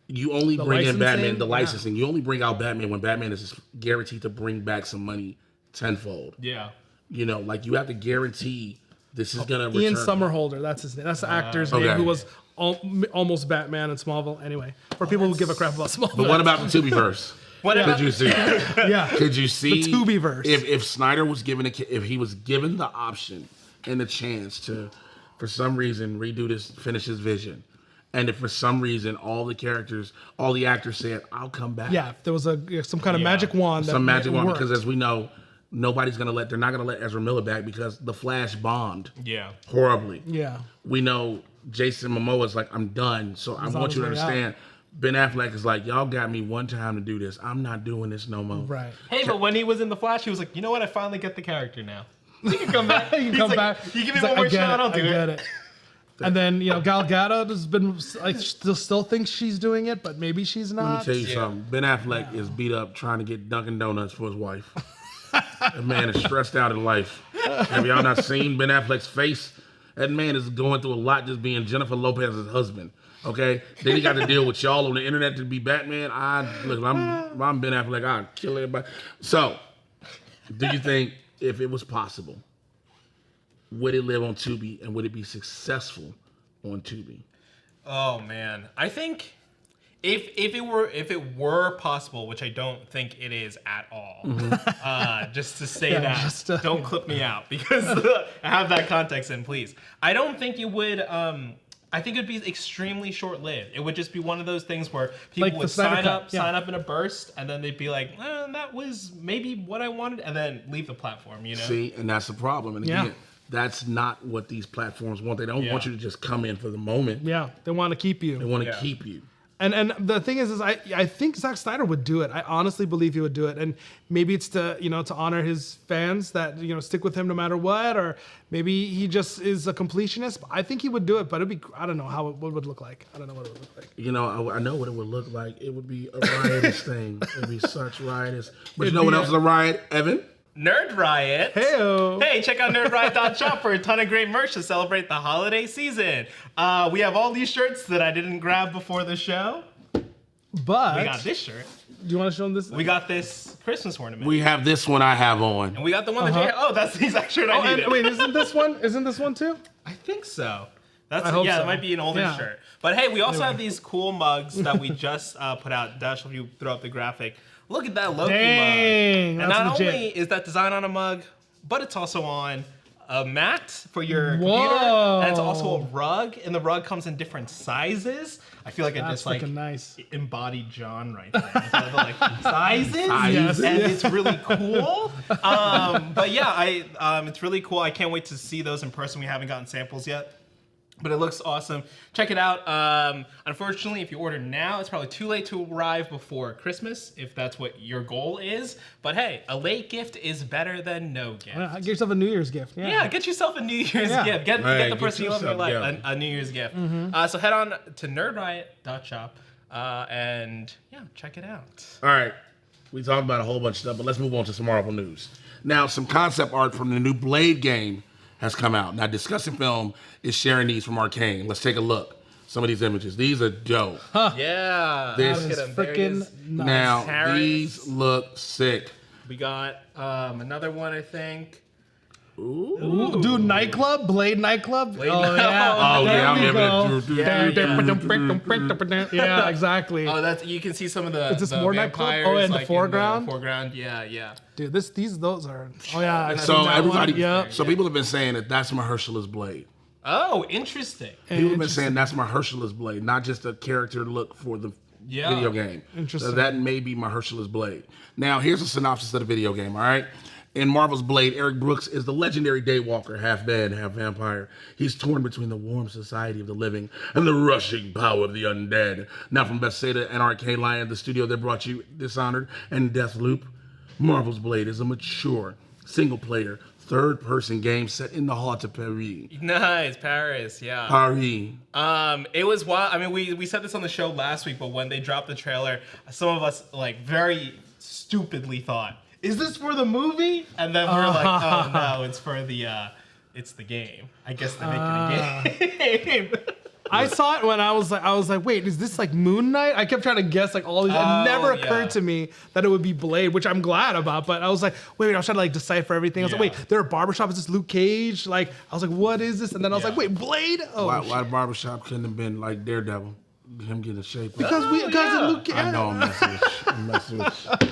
you only bring in Batman, the licensing. You only bring out Batman when Batman is guaranteed to bring back some money tenfold. Yeah. You know, like you have to guarantee this is gonna return. Ian Somerhalder, that's his name. That's the actor's name who was almost Batman in Smallville. Anyway, for people who give a crap about Smallville. But what about the Tubiverse? Could you see? Could you see the Tubiverse? If Snyder was given if he was given the option and the chance to, for some reason, redo this, finish his vision, and if for some reason all the actors said, "I'll come back." Yeah, if there was some kind of magic wand. Because as we know, they're not gonna let Ezra Miller back because The Flash bombed. Yeah. Horribly. Yeah. We know Jason Momoa's like, I'm done. So I want you to understand. Ben Affleck is like, y'all got me one time to do this. I'm not doing this no more. Right. Hey, but when he was in The Flash, he was like, you know what? I finally get the character now. He can come back. He can come back. You give me one more shot, I'll do it. And then, Gal Gadot has been still thinks she's doing it, but maybe she's not. Let me tell you something. Ben Affleck is beat up trying to get Dunkin' Donuts for his wife. That man is stressed out in life. Have y'all not seen Ben Affleck's face? That man is going through a lot just being Jennifer Lopez's husband. Okay? Then he got to deal with y'all on the internet to be Batman. I'm Ben Affleck. I'd kill everybody. So, do you think if it was possible, would it live on Tubi and would it be successful on Tubi? Oh man, I think if it were possible, which I don't think it is at all, just to say don't clip me out because I have that context in, please. I don't think it would. I think it would be extremely short-lived. It would just be one of those things where people would sign up in a burst, and then they'd be like, that was maybe what I wanted, and then leave the platform, See, and that's the problem. And again, that's not what these platforms want. They don't want you to just come in for the moment. Yeah, they want to keep you. They want to keep you. And the thing is I think Zack Snyder would do it. I honestly believe he would do it. And maybe it's to honor his fans that stick with him no matter what, or maybe he just is a completionist. I think he would do it, but I don't know what it would look like. I don't know what it would look like. I know what it would look like. It would be a riotous thing. It would be such riotous. But you know what else is a riot, Evan? Nerd Riot. Hey-o. Hey, check out nerdriot.shop for a ton of great merch to celebrate the holiday season. We have all these shirts that I didn't grab before the show. But we got this shirt. Do you want to show them this? We got this Christmas ornament. We have this one I have on. And we got the one that Jay. Oh, that's the exact shirt I needed. Wait, isn't this one? Isn't this one too? I think so. That's I hope yeah, so. it might be an older Yeah. shirt. But hey, we also have these cool mugs that we just put out. Dash, if you throw up the graphic, look at that Loki Dang, mug. And that's not legit. only is that design on a mug, but it's also on a mat for your Whoa. computer, and it's also a rug. And the rug comes in different sizes. I feel like I That's just like freaking nice. embodied John right there. The, like sizes, Yes. and it's really cool. But yeah, it's really cool. I can't wait to see those in person. We haven't gotten samples yet. But it looks awesome. Check it out. Unfortunately, if you order now, it's probably too late to arrive before Christmas, if that's what your goal is. But hey, a late gift is better than no gift. Get yourself a New Year's gift. Yeah, get yourself a New Year's Yeah. gift. Get Right, the get person you love in your life yourself, a New Year's gift. So head on to nerdriot.shop and yeah, check it out. All right. We talked about a whole bunch of stuff, but let's move on to some Marvel news. Now, some concept art from the new Blade game has come out. Now, Discussing Film is sharing these from Arcane. Let's take a look. Some of these images. These are dope. Yeah. This look is at 'em. There he freaking is. nice. Now, Paris. these look sick. We got another one, I think. Ooh, dude, nightclub, Blade nightclub. Blade oh nightclub. yeah, Oh, there yeah, I'm we giving go. it. Yeah, exactly. Oh, that's you can see some of the. Is this the more nightclub? vampires, Oh, in the like, foreground? foreground, yeah. Dude, those are. Oh yeah. I've So seen that everybody, one. Yeah. so people have been saying that that's Mahershala's Blade. Oh, interesting. People have been saying that's Mahershala's Blade, not just a character look for the Yeah. video game. Interesting. So that may be Mahershala's Blade. Now, here's a synopsis of the video game, all right? In Marvel's Blade, Eric Brooks is the legendary daywalker, half man, half vampire. He's torn between the warm society of the living and the rushing power of the undead. Now, from Bethesda and Arcane Lion, the studio that brought you Dishonored and Deathloop, Marvel's Blade is a mature, single-player, third-person game set in the heart of Paris. Nice, Paris, yeah. Paris. It was wild. I mean, we said this on the show last week, but when they dropped the trailer, some of us like very stupidly thought, "Is this for the movie?" And then we were like, "Oh no, it's for it's the game. I guess they're making a game." I saw it when I was like, wait, is this like Moon Knight? I kept trying to guess like all these. It never occurred to me that it would be Blade, which I'm glad about. But I was like, wait, I was trying to like decipher everything. I was like, wait, they're a barbershop. Is this Luke Cage? Like, I was like, what is this? And then I was like, wait, Blade? Oh, Why Barbershop couldn't have been like Daredevil? Him getting a shape. because Luke Cage. I know I'm messing with you.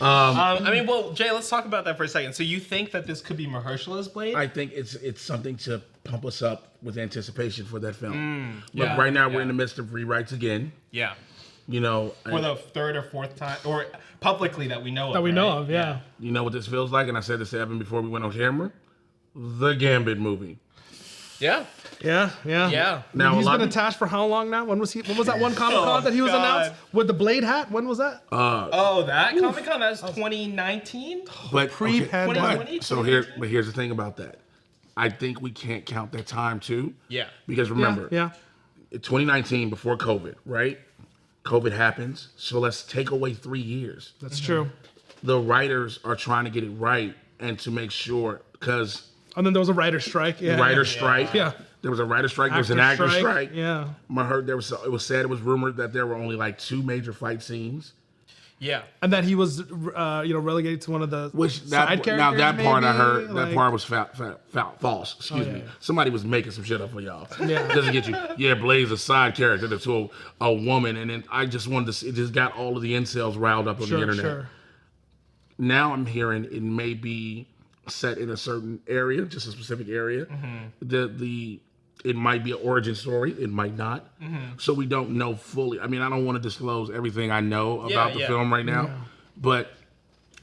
I mean, well, Jay, let's talk about that for a second. So you think that this could be Mahershala's Blade? I think it's something to pump us up with anticipation for that film. Look, yeah, right now we're yeah. in the midst of rewrites again. Yeah. You know, For the third or fourth time, or publicly that we know of. That we know right? of, yeah. you know what this feels like, and I said this to Evan before we went on camera. The Gambit movie. Yeah. Yeah. Now, He's a lot been of- attached for how long now? When was that one Comic Con Oh, that he was God. announced with the Blade hat? When was that? Oh, that Comic Con? That's 2019. But Pre-pandemic. okay, so here's the thing about that. I think we can't count that time too. Yeah. Because remember, Yeah. 2019 before COVID, right? COVID happens, so let's take away 3 years. That's true. The writers are trying to get it right and to make sure, because And then there was a writer's strike. Yeah. writer's strike. Yeah. There was a writer's strike. There was an actor's strike. Yeah. I heard it was rumored that there were only like 2 major fight scenes. Yeah. And that he was, relegated to one of the Which side characters. now that part I maybe? heard Like- that part was false. Excuse me. yeah. Somebody was making some shit up for y'all. Yeah. Doesn't get you. Yeah, Blade's a side character to a woman, and then I just wanted to see, it just got all of the incels riled up on the internet. Sure. Now I'm hearing it may be set in a certain area, just a specific area. It might be an origin story. It might not. So we don't know fully. I mean, I don't want to disclose everything I know about the film right now, but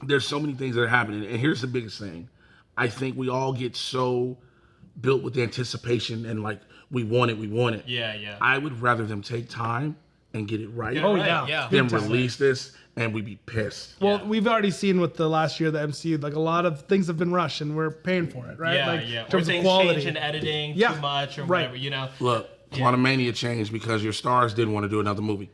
there's so many things that are happening. And here's the biggest thing. I think we all get so built with anticipation and like, we want it. Yeah. I would rather them take time and get it right. Oh, Right, yeah. Then release this and we be pissed. Well, we've already seen with the last year of the MCU, like a lot of things have been rushed and we're paying for it, right? Yeah, like, yeah. In Or terms of things quality. change in editing Yeah, too much or right. whatever, you know? Look, Quantumania changed because your stars didn't want to do another movie.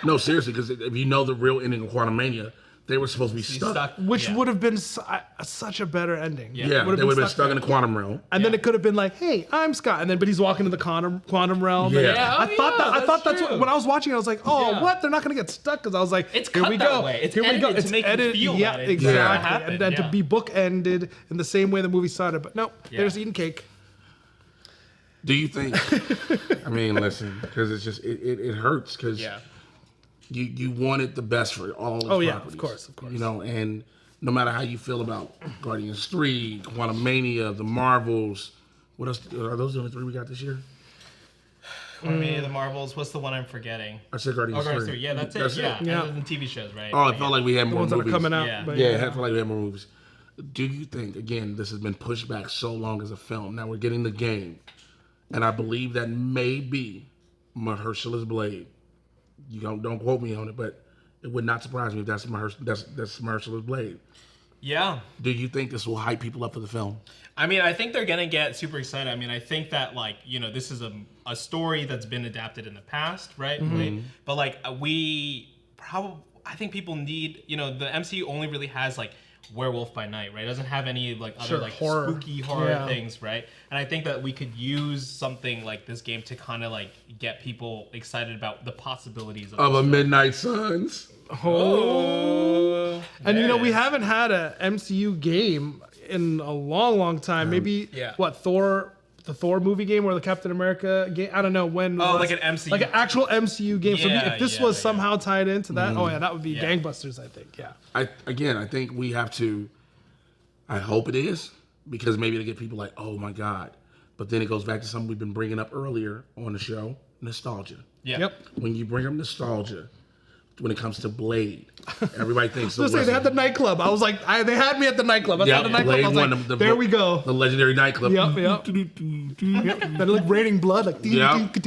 No, seriously, because if you know the real ending of Quantumania, they were supposed to be stuck. Which would have been such a better ending. Yeah, they would have been stuck in the quantum realm. And then it could have been like, "Hey, I'm Scott," and then but he's walking to the quantum realm. Yeah. And Yeah, I thought that's true. what, when I was watching it, I was like, "Oh, Yeah. what? They're not gonna get stuck?" Because I was like, It's "Here cut we that go. way. It's Here we go. edited to make you feel yeah, that it's exactly." gonna happen, And then yeah. to be bookended in the same way the movie started, but nope, Yeah. they're just eating cake. Do you think? I mean, listen, because it's just it hurts because you wanted the best for all. Those properties, of course. You know, and no matter how you feel about Guardians 3, Quantumania, the Marvels, what else are those the only 3 we got this year? Quantumania, the Marvels. What's the one I'm forgetting? I said Guardians 3. Yeah, that's it. Yeah. And the TV shows, right? Oh, it felt like we had more ones movies. that are coming out. Yeah. But Yeah, it felt like we had more movies. Do you think, again, this has been pushed back so long as a film, now we're getting the game, and I believe that may be Mahershala's Blade. You don't quote me on it, but it would not surprise me if that's Mahershala's Blade. Yeah. Do you think this will hype people up for the film? I mean, I think they're gonna get super excited. I mean, I think that this is a story that's been adapted in the past, right? Mm-hmm. But I think people need, the MCU only really has Werewolf by Night, right? It doesn't have any other horror. spooky horror things, right? And I think that we could use something like this game to kind of get people excited about the possibilities of a Midnight Suns. Oh. And we haven't had a MCU game in a long time. Maybe the Thor movie game or the Captain America game. I don't know when. Like an MCU, like an actual MCU game. So if this was somehow tied into that, that would be Yeah. gangbusters. I think. Yeah. I think we have to. I hope it is, because maybe to get people like, oh my God, but then it goes back to something we've been bringing up earlier on the show: nostalgia. Yeah. Yep. When you bring up nostalgia, when it comes to Blade, everybody thinks. They had the nightclub. I was like, they had me at the nightclub. I saw the nightclub. I was like, there we go. The legendary nightclub. Yep. That like raining blood, like Yep.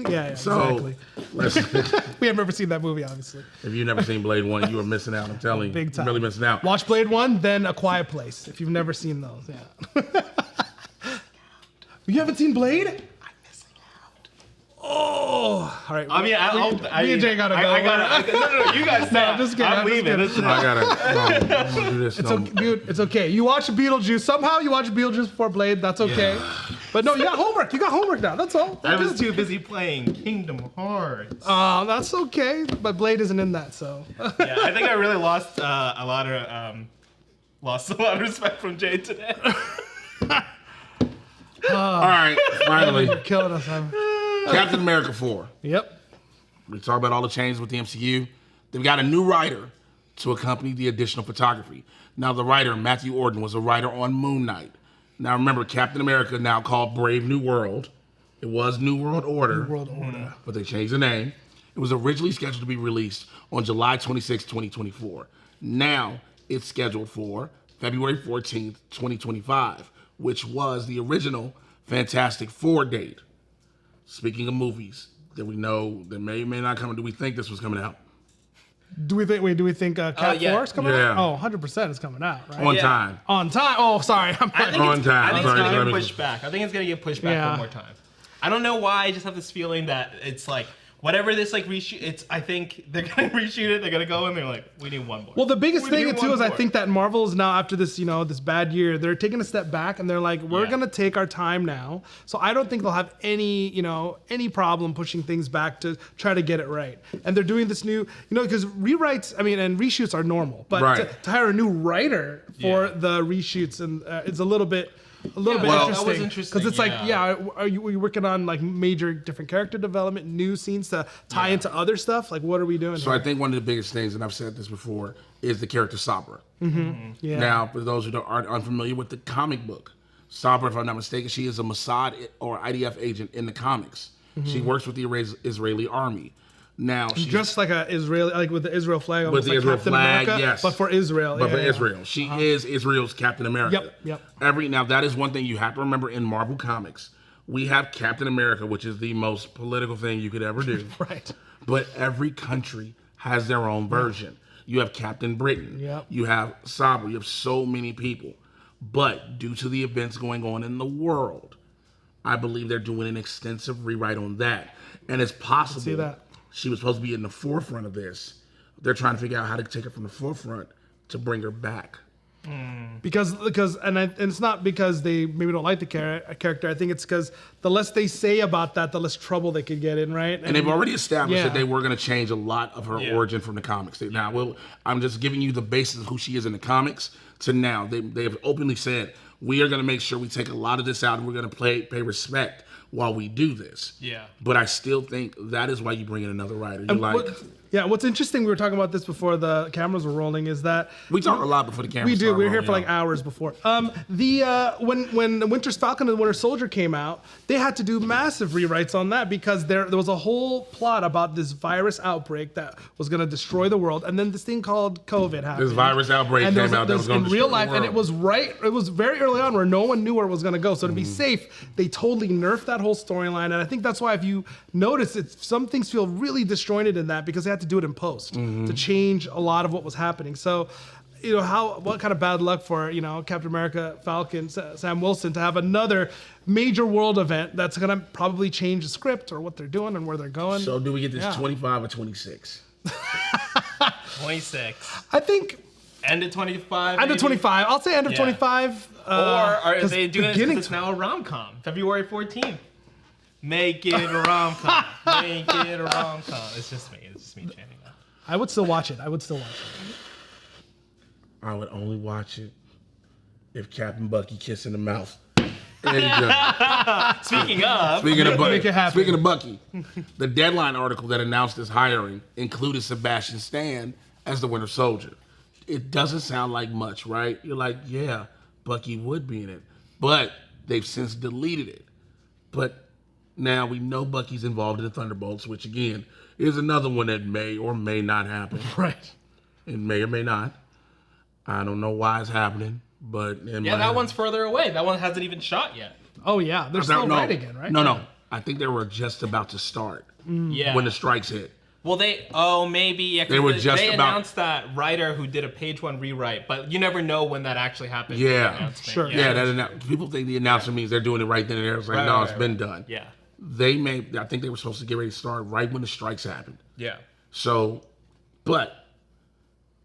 Yeah, So, exactly. We have never seen that movie, obviously. if you've never seen Blade 1, you are missing out. I'm telling you. Big time. You're really missing out. Watch Blade 1, then A Quiet Place, if you've never seen those. Yeah. You haven't seen Blade? Oh, all right. Me and Jay gotta go. No, you guys. I'm just kidding. I'm leaving. I gotta do this. Dude, it's okay. You watch Beetlejuice. Somehow you watch Beetlejuice before Blade. That's okay. But no, you got homework. You got homework now. That's all. I was too busy playing Kingdom Hearts. Oh, that's okay. But Blade isn't in that, so. Yeah, I think I really lost a lot of respect from Jay today. All right, finally, You're killing us, man. Captain America 4. Yep. We talk about all the changes with the MCU. They've got a new writer to accompany the additional photography. Now, the writer, Matthew Orton, was a writer on Moon Knight. Now, remember, Captain America, now called Brave New World. It was New World Order. But they changed the name. It was originally scheduled to be released on July 26, 2024. Now, it's scheduled for February 14th, 2025, which was the original Fantastic Four date. Speaking of movies that we know that may or may not come, do we think this was coming out? Do we think Cat 4 is coming out? Oh, 100% is coming out, right? On time. On time. Oh, sorry. I think it's going to get pushed back. I think it's going to get pushed back one more time. I don't know why. I just have this feeling that it's whatever this reshoot, I think they're gonna reshoot it. They're gonna go and they're like, we need one more. Well, the biggest thing too is I think that Marvel is now, after this, this bad year, they're taking a step back and they're like, we're gonna take our time now. So I don't think they'll have any problem pushing things back to try to get it right. And they're doing this new, because rewrites, and reshoots are normal, but to hire a new writer for the reshoots and it's a little bit interesting because it's are you working on major different character development, new scenes to tie into other stuff? What are we doing? So I think one of the biggest things, and I've said this before, is the character Sabra. Yeah. Now, for those who aren't unfamiliar with the comic book, Sabra, if I'm not mistaken, she is a Mossad or IDF agent in the comics. She works with the Israeli army. Now she's just like a Israeli, with the Israel flag, with the Israel Captain flag, America, yes, but for Israel. But for Israel, she is Israel's Captain America. Yep. Now that is one thing you have to remember in Marvel Comics. We have Captain America, which is the most political thing you could ever do. Right. But every country has their own version. You have Captain Britain. Yep. You have Sabra. You have so many people. But due to the events going on in the world, I believe they're doing an extensive rewrite on that, and it's possible. See that. She was supposed to be in the forefront of this. They're trying to figure out how to take her from the forefront to bring her back. Because it's not because they maybe don't like the character. I think it's because the less they say about that, the less trouble they could get in, right? And they've already established that they were going to change a lot of her origin from the comics. Now, I'm just giving you the basis of who she is in the comics to now. They have openly said, we are going to make sure we take a lot of this out and we're going to pay respect while we do this. Yeah. But I still think that is why you bring in another writer. You're like... What's interesting, we were talking about this before the cameras were rolling, is that... We talk a lot before the cameras We do. start We were here rolling, for like hours before. When the Winter Falcon and the Winter Soldier came out, they had to do massive rewrites on that because there was a whole plot about this virus outbreak that was going to destroy the world, and then this thing called COVID happened. This virus outbreak and came out that was going to in real destroy life, the and it was very early on where no one knew where it was going to go. So to be safe, they totally nerfed that whole storyline, and I think that's why if you notice, some things feel really disjointed in that because they had to do it in post. To change a lot of what was happening. So, what kind of bad luck for, Captain America, Falcon, Sam Wilson to have another major world event that's going to probably change the script or what they're doing and where they're going. So do we get this 25 or 26? 26. I think... End of 25. End of 25. I'll say end of 25. Or are they doing it because beginning- it's now a rom-com? February 14th. Make it a rom-com. Make it a rom-com. It's just me chanting that. I would still watch it. I would only watch it if Captain Bucky kissed in the mouth. There you go. Speaking of Make it happen. Speaking of Bucky, the Deadline article that announced his hiring included Sebastian Stan as the Winter Soldier. It doesn't sound like much, right? You're like, yeah, Bucky would be in it. But they've since deleted it. But now we know Bucky's involved in the Thunderbolts, which again is another one that may or may not happen. Right. It may or may not. I don't know why it's happening, but that one's further away. That one hasn't even shot yet. Oh, yeah. They're still writing it, right? No. I think they were just about to start Yeah. when the strikes hit. Well, maybe. Yeah, They were just they about- announced that writer who did a page one rewrite, but you never know when that actually happened. Yeah. Sure. Yeah, people think the announcement means they're doing it right then and there. It's like, no, it's been done. Yeah. I think they were supposed to get ready to start right when the strikes happened. Yeah. So, but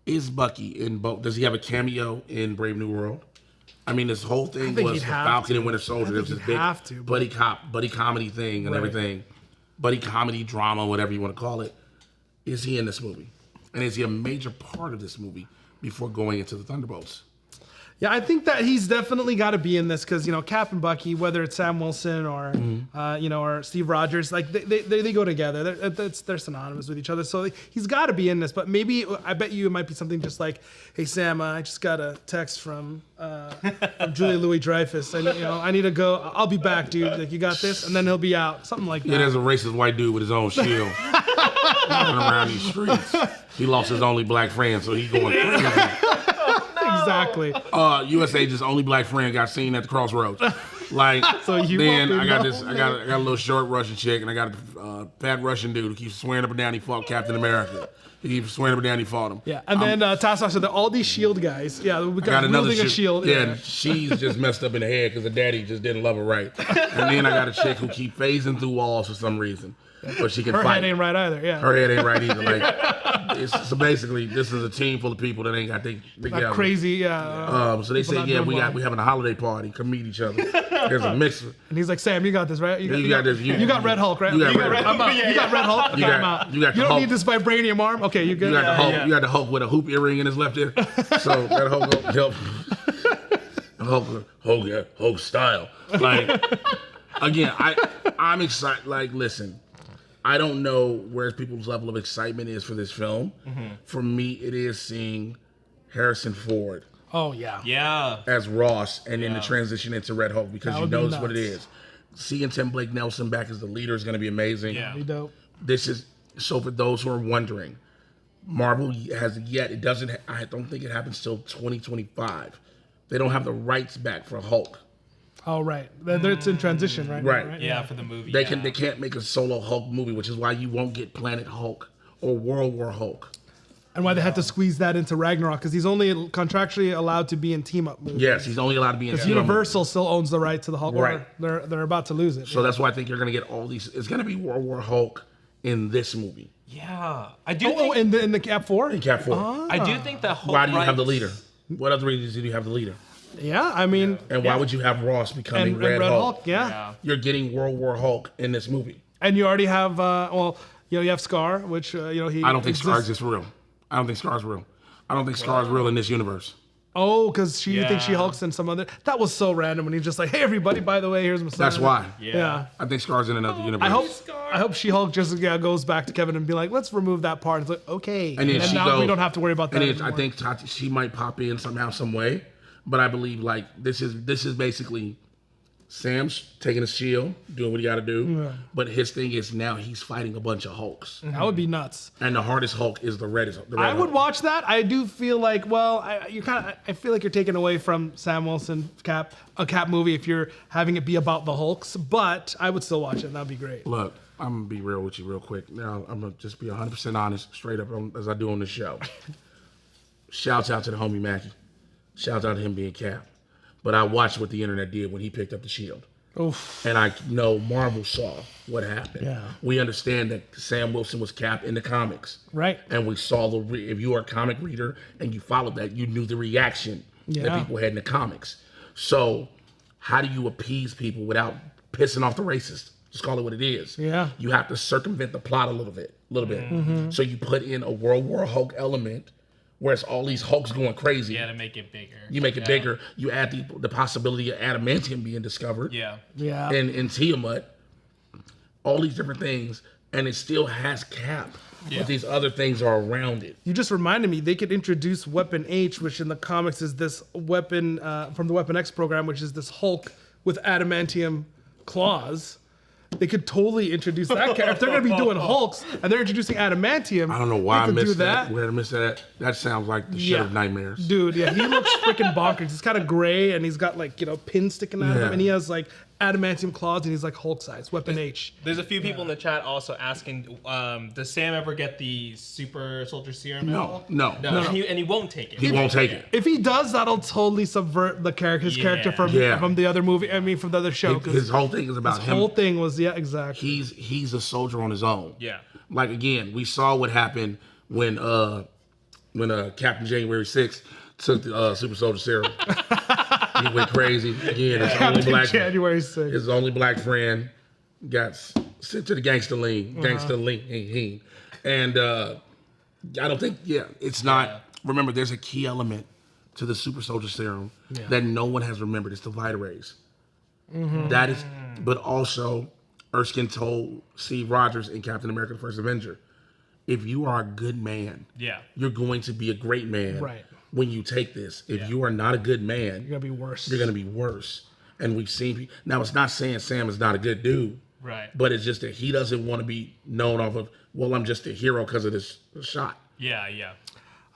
is Bucky in both? Does he have a cameo in Brave New World? I mean, this whole thing think was he'd the have Falcon to. and Winter Soldier. There was this he'd big have to, but- buddy comedy thing and Right. everything. Buddy comedy, drama, whatever you want to call it. Is he in this movie? And is he a major part of this movie before going into the Thunderbolts? Yeah, I think that he's definitely got to be in this because Cap and Bucky, whether it's Sam Wilson or or Steve Rogers, like they go together. They're synonymous with each other. So he's got to be in this. But maybe I bet you it might be something just like, "Hey Sam, I just got a text from Julia Louis-Dreyfus. I need to go. I'll be back, dude. Like you got this," and then he'll be out. Something like that. Yeah, there's a racist white dude with his own shield running around these streets. He lost his only black friend, so he's going crazy. Exactly. U.S. Agent's only black friend got seen at the crossroads. Like, So you then won't I got know. this. I got a little short Russian chick, and I got a fat Russian dude who keeps swearing up and down he fought Captain America. He keeps swearing up and down he fought him. Yeah, and then Taskmaster said that all these Shield guys. Yeah, we I got another wielding a shield. shield. Yeah, she's just messed up in the head because the daddy just didn't love her right. And then I got a chick who keep phasing through walls for some reason, but she can Her fight. head ain't right either. Yeah. Her head ain't right either. Like, so basically, this is a team full of people that ain't got they together. Like crazy. Yeah. So they say, not yeah, doing well. we having a holiday party. Come meet each other. There's a mixer. And he's like, Sam, you got this, right? You got this. You got Red Hulk, right? You got Okay, Red Hulk. I'm out. You got Red Hulk. Okay, You got- I'm out. you got the don't Hulk. need this vibranium arm. Okay, you good? You got the Hulk. yeah. You got the Hulk with a hoop earring in his left ear. So that Hulk help. Hulk style. Like again, I'm excited. Like, listen, I don't know where people's level of excitement is for this film. For me, it is seeing Harrison Ford Oh yeah. Yeah. as Ross, and then the transition into Red Hulk because That you would be know that's what it nuts. is. Seeing Tim Blake Nelson back as the leader is going to be amazing. Yeah. Be dope. This is so for those who are wondering, Marvel has yet. It doesn't. I don't think it happens till 2025. They don't have the rights back for Hulk. Oh right. It's in transition right Right. now, right? Yeah, for the movie. They can't make a solo Hulk movie, which is why you won't get Planet Hulk or World War Hulk. And why they had to squeeze that into Ragnarok because he's only contractually allowed to be in team up movies. Yes, he's only allowed to be in. Because cinema. Universal still owns the right to the Hulk. Right. Or they're about to lose it. So that's why I think you're going to get all these. It's going to be World War Hulk in this movie. Yeah. I do Oh, think in the Cap 4? In Cap 4. I do think the whole Why do you have the leader? What other reasons do you have the leader? Yeah, I mean, And why would you have Ross becoming and Red, Hulk? yeah. Yeah. You're getting World War Hulk in this movie. And you already have, you have Scar, which, he I don't think Scar exists. exists real. I don't think Scar's real. I don't think Scar's real in this universe. Oh, because you think she hulks in some other. That was so random when he's just like, "Hey, everybody! By the way, here's my son." That's why. Yeah. I think Scar's in another universe. I hope she Hulk just goes back to Kevin and be like, "Let's remove that part." It's like, okay, And then now we don't have to worry about that. And then I think she might pop in somehow, some way. But I believe like this is basically Sam's taking his shield, doing what he got to do. Yeah. But his thing is now he's fighting a bunch of Hulks. That would be nuts. And the hardest Hulk is the red Hulk. I would watch that. I do feel like, well, I feel like you're taking away from Sam Wilson a Cap movie if you're having it be about the Hulks. But I would still watch it. That'd be great. Look, I'm gonna be real with you real quick. Now I'm gonna just be 100% honest, straight up as I do on the show. Shouts out to the homie Mackie. Shouts out to him being Cap. But I watched what the internet did when he picked up the shield. Oof. And I know Marvel saw what happened. Yeah. We understand that Sam Wilson was Cap in the comics. Right. And we saw if you are a comic reader and you followed that, you knew the reaction that people had in the comics. So how do you appease people without pissing off the racists? Just call it what it is. Yeah. You have to circumvent the plot a little bit. Mm-hmm. So you put in a World War Hulk element where it's all these Hulks going crazy. Yeah, to make it bigger. You make it bigger. You add the possibility of adamantium being discovered. Yeah. And Tiamat. All these different things. And it still has Cap. Yeah. But these other things are around it. You just reminded me, they could introduce Weapon H, which in the comics is this weapon from the Weapon X program, which is this Hulk with adamantium claws. They could totally introduce that character. If they're going to be doing Hulks and they're introducing adamantium, I don't know why I missed that. Where I missed that. That sounds like the shit of nightmares. Dude, yeah, he looks freaking bonkers. He's kind of gray and he's got like, pins sticking out of him. And he has like adamantium claws and he's like Hulk size, Weapon H. There's a few people in the chat also asking, does Sam ever get the super soldier serum? No. And he won't take it. He won't take it. If he does, that'll totally subvert the his character from the other movie. I mean, from the other show. His whole thing is about him. His whole thing was, exactly. He's a soldier on his own. Yeah. Like again, we saw what happened when Captain January 6th took the super soldier serum. He went crazy. Again, his only black friend got sent to the gangster lean. And I don't think, it's not. Remember, there's a key element to the super soldier serum that no one has remembered. It's the Vita rays. Mm-hmm. That is, but also Erskine told Steve Rogers in Captain America: The First Avenger, if you are a good man, you're going to be a great man. Right. When you take this, if you are not a good man, you're gonna be worse. You're gonna be worse. And we've seen now. It's not saying Sam is not a good dude, right? But it's just that he doesn't want to be known off of. Well, I'm just a hero because of this shot. Yeah.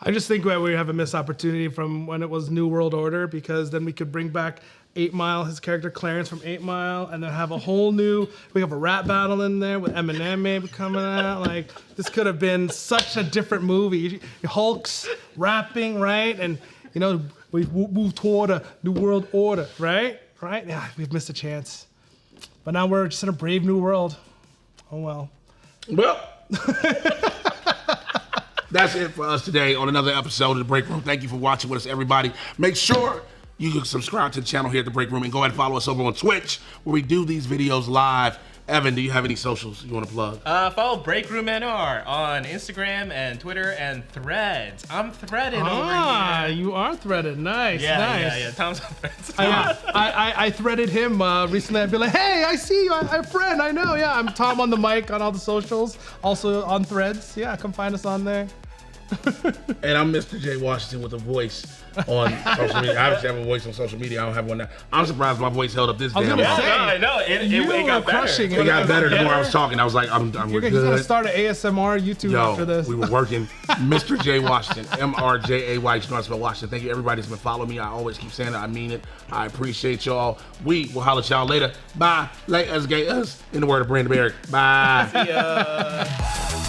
I just think that we have a missed opportunity from when it was New World Order, because then we could bring back 8 Mile, his character Clarence from 8 Mile, and then have a whole new. We have a rap battle in there with Eminem maybe coming out. Like, this could have been such a different movie. Hulk's rapping, right? And we moved toward a New World Order, right? Right? Yeah, we've missed a chance. But now we're just in a brave new world. Oh well. Well. That's it for us today on another episode of The Break Room. Thank you for watching with us, everybody. Make sure you can subscribe to the channel here at The Break Room and go ahead and follow us over on Twitch, where we do these videos live. Evan, do you have any socials you want to plug? Follow Breakroom NR on Instagram and Twitter and Threads. I'm threaded over here. You are threaded. Nice. Yeah. Tom's on Threads. I threaded him recently. I'd be like, hey, I see you. I'm a friend. I know. Yeah, I'm Tom on the mic on all the socials. Also on Threads. Yeah, come find us on there. And I'm Mr. J Washington with a voice on social media. I obviously have a voice on social media. I don't have one now. I'm surprised my voice held up this damn long. I know. It got better. It got better the more I was talking. I was like, we're good. He's going to start an ASMR YouTube after this. We were working. Mr. J Washington, MRJAY. You know how to spell Washington. Thank you, everybody that's been following me. I always keep saying it. I mean it. I appreciate y'all. We will holler at y'all later. Bye. Let us get us. In the word of Brandon Barrick. Bye. See ya.